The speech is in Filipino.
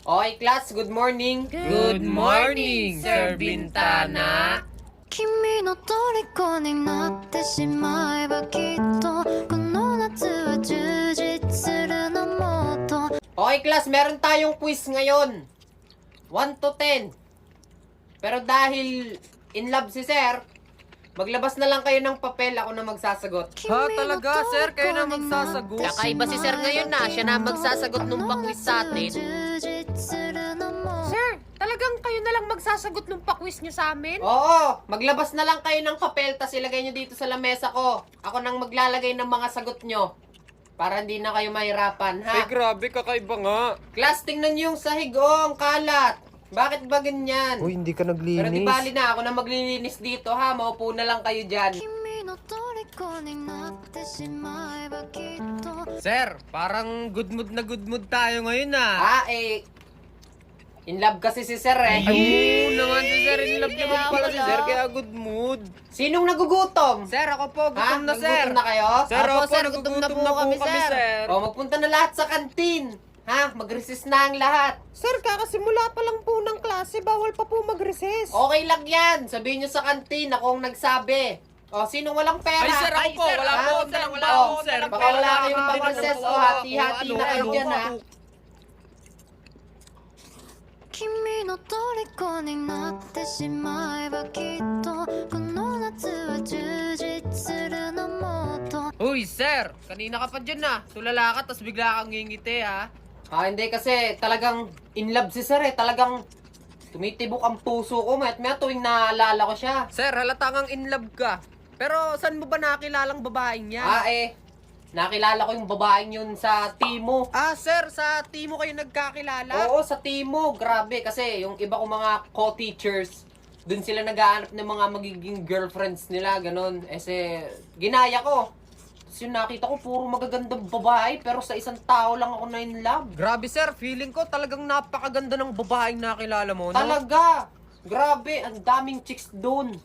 Okay, class, good morning. Good morning, Sir Bintana. 君の虜になってしまえばきっとこの夏は充実するのもっと Okay, class, meron tayong quiz ngayon. 1 to 10. Pero dahil in love si sir, maglabas na lang kayo ng papel, ako na magsasagot. Ha, talaga, sir? Kayo na magsasagot? Kakaiba si sir ngayon na. Siya na magsasagot nung pakwiz sa atin. Sir, talagang kayo na lang magsasagot nung pakwiz nyo sa amin? Oo, maglabas na lang kayo ng papel, tas ilagay nyo dito sa lamesa ko. Ako nang maglalagay ng mga sagot nyo. Para hindi na kayo mahirapan, ha? Ay, grabe, kakaiba nga. Class, tingnan nyo yung sahig, oh, ang kalat. Bakit ba ganyan? Uy, hindi ka Pero di naglinis. bali na, ako na maglilinis dito, ha? Maupo na lang kayo dyan. Sir, parang good mood na good mood tayo ngayon ah. Ah, in love kasi si sir, eh. Ay, oo naman si sir. In love naman pala si sir, kaya good mood. Sinong nagugutom? Sir, ako po, Ha? gutom na sir. Nagugutom na kayo? Sir, Apo, ako po, sir, nagugutom gutom na po kami, kami, sir. O, magpunta na lahat sa kantin. Ha? Mag-resist na ang lahat. Sir, kakasimula pa lang po ng klase, bawal pa po mag-recess. Okay lang yan. Sabihin nyo sa kantin, ako ang nagsabi. O, sinong walang pera? Ay, sir, ako po, wala ha? po akong dalang O, wala po akong dalang baka pera. wala kayong pang-recess. O, hati-hati na kayo dyan, ha? 君の虜になってしまえばきっとこの夏は充実するのもっと Uy, sir, kanina ka pa dyan ah. Tulala ka, tas bigla kang ngingiti ah. Ah, hindi kasi talagang in love si sir, eh. Talagang tumitibok ang puso ko. Mayat-maya tuwing naalala ko siya. Sir, halata kang in love ka. Pero saan mo ba nakilalang babaeng yan? Ah, nakilala ko yung babaeng yun sa Timo. Ah, sir, sa Timo kayo nagkakilala? Oo, sa Timo. Grabe. Kasi yung iba kong mga co-teachers, dun sila nag-aanap ng mga magiging girlfriends nila, ganun. Ginaya ko. Tapos yung nakita ko, puro magagandang babae, pero sa isang tao lang ako na in love. Grabe, sir. Feeling ko talagang napakaganda ng babaeng nakilala mo, no? Talaga! Grabe, ang daming chicks dun.